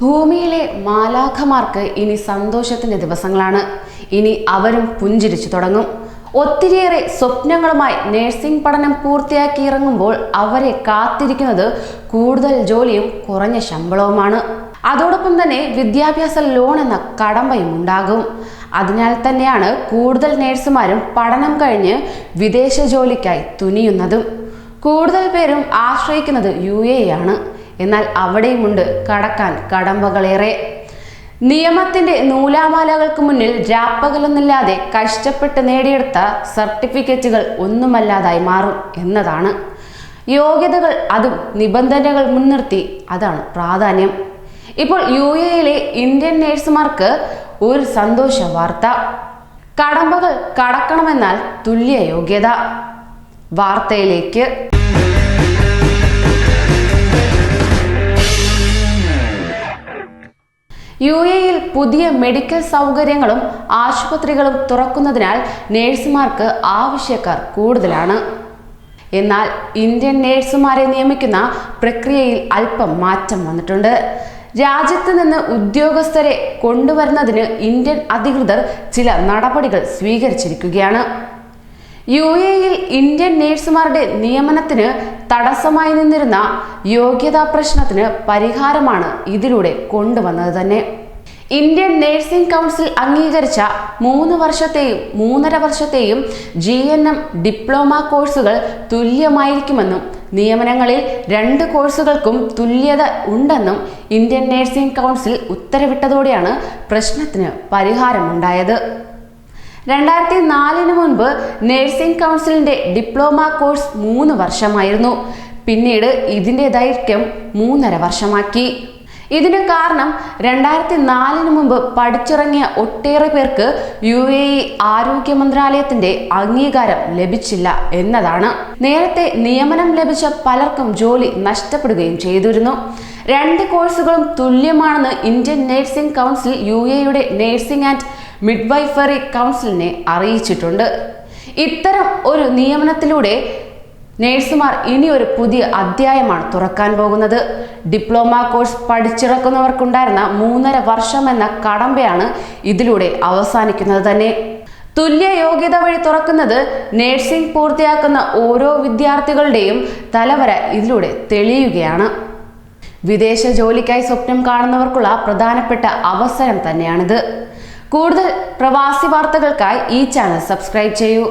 ഭൂമിയിലെ മാലാഖമാർക്ക് ഇനി സന്തോഷത്തിന്റെ ദിവസങ്ങളാണ്. ഇനി അവരും പുഞ്ചിരിച്ചു തുടങ്ങും. ഒത്തിരിയേറെ സ്വപ്നങ്ങളുമായി നഴ്സിംഗ് പഠനം പൂർത്തിയാക്കി ഇറങ്ങുമ്പോൾ അവരെ കാത്തിരിക്കുന്നത് കൂടുതൽ ജോലിയും കുറഞ്ഞ ശമ്പളവുമാണ്. അതോടൊപ്പം തന്നെ വിദ്യാഭ്യാസ ലോൺ എന്ന കടമ്പയും ഉണ്ടാകും. അതിനാൽ തന്നെയാണ് കൂടുതൽ നഴ്സുമാരും പഠനം കഴിഞ്ഞ് വിദേശ ജോലിക്കായി തുനിയുന്നതും. കൂടുതൽ പേരും ആശ്രയിക്കുന്നത് UAE ആണ്. എന്നാൽ അവിടെയുമുണ്ട് കടക്കാൻ കടമ്പകളേറെ. നിയമത്തിന്റെ നൂലാമാലകൾക്ക് മുന്നിൽ രാപ്പകലൊന്നില്ലാതെ കഷ്ടപ്പെട്ട് നേടിയെടുത്ത സർട്ടിഫിക്കറ്റുകൾ ഒന്നുമല്ലാതായി മാറും എന്നതാണ്. യോഗ്യതകൾ, അതും നിബന്ധനകൾ മുൻനിർത്തി, അതാണ് പ്രാധാന്യം. ഇപ്പോൾ UAEയിലെ ഇന്ത്യൻ നഴ്സുമാർക്ക് ഒരു സന്തോഷ വാർത്ത. കടമ്പകൾ കടക്കണമെന്നാൽ തുല്യ യോഗ്യത. വാർത്തയിലേക്ക്. UAEയിൽ പുതിയ മെഡിക്കൽ സൗകര്യങ്ങളും ആശുപത്രികളും തുറക്കുന്നതിനാൽ നഴ്സുമാർക്ക് ആവശ്യക്കാർ കൂടുതലാണ്. എന്നാൽ ഇന്ത്യൻ നഴ്സുമാരെ നിയമിക്കുന്ന പ്രക്രിയയിൽ അല്പം മാറ്റം വന്നിട്ടുണ്ട്. രാജ്യത്ത് നിന്ന് ഉദ്യോഗസ്ഥരെ കൊണ്ടുവരുന്നതിന് ഇന്ത്യൻ അധികൃതർ ചില നടപടികൾ സ്വീകരിച്ചിരിക്കുകയാണ്. UAEയിൽ ഇന്ത്യൻ നഴ്സുമാരുടെ നിയമനത്തിന് തടസ്സമായി നിന്നിരുന്ന യോഗ്യതാ പ്രശ്നത്തിന് പരിഹാരമാണ് ഇതിലൂടെ കൊണ്ടുവന്നത് തന്നെ. ഇന്ത്യൻ നഴ്സിംഗ് കൗൺസിൽ അംഗീകരിച്ച 3 വർഷത്തെയും 3.5 വർഷത്തെയും GNM ഡിപ്ലോമ കോഴ്സുകൾ തുല്യമായിരിക്കുമെന്നും നിയമനങ്ങളിൽ 2 കോഴ്സുകൾക്കും തുല്യത ഉണ്ടെന്നും ഇന്ത്യൻ നഴ്സിംഗ് കൗൺസിൽ ഉത്തരവിട്ടതോടെയാണ് പ്രശ്നത്തിന് പരിഹാരമുണ്ടായത്. 2004 മുൻപ് നഴ്സിംഗ് കൗൺസിലിന്റെ ഡിപ്ലോമ കോഴ്സ് 3 വർഷമായിരുന്നു. പിന്നീട് ഇതിന്റെ ദൈർഘ്യം 3.5 വർഷമാക്കി. ഇതിന് കാരണം 2004 മുമ്പ് പഠിച്ചിറങ്ങിയ ഒട്ടേറെ പേർക്ക് UAE ആരോഗ്യ മന്ത്രാലയത്തിന്റെ അംഗീകാരം ലഭിച്ചില്ല എന്നതാണ്. നേരത്തെ നിയമനം ലഭിച്ച പലർക്കും ജോലി നഷ്ടപ്പെടുകയും ചെയ്തിരുന്നു. 2 കോഴ്സുകളും തുല്യമാണെന്ന് ഇന്ത്യൻ നഴ്സിംഗ് കൗൺസിൽ UAEയുടെ നഴ്സിംഗ് ആൻഡ് മിഡ്വൈഫറി കൗൺസിലിനെ അറിയിച്ചിട്ടുണ്ട്. ഇത്തരം ഒരു നിയമനത്തിലൂടെ നഴ്സുമാർ ഇനി ഒരു പുതിയ അധ്യായമാണ് തുറക്കാൻ പോകുന്നത്. ഡിപ്ലോമ കോഴ്സ് പഠിച്ചിറക്കുന്നവർക്കുണ്ടായിരുന്ന 3.5 വർഷം എന്ന കടമ്പയാണ് ഇതിലൂടെ അവസാനിക്കുന്നത് തന്നെ. തുല്യ യോഗ്യത വഴി തുറക്കുന്നത് നഴ്സിംഗ് പൂർത്തിയാക്കുന്ന ഓരോ വിദ്യാർത്ഥികളുടെയും തലവര ഇതിലൂടെ തെളിയുകയാണ്. വിദേശ ജോലിക്കായി സ്വപ്നം കാണുന്നവർക്കുള്ള പ്രധാനപ്പെട്ട അവസരം തന്നെയാണിത്. കൂടുതൽ പ്രവാസി വാർത്തകൾക്കായി ഈ ചാനൽ സബ്സ്ക്രൈബ് ചെയ്യൂ.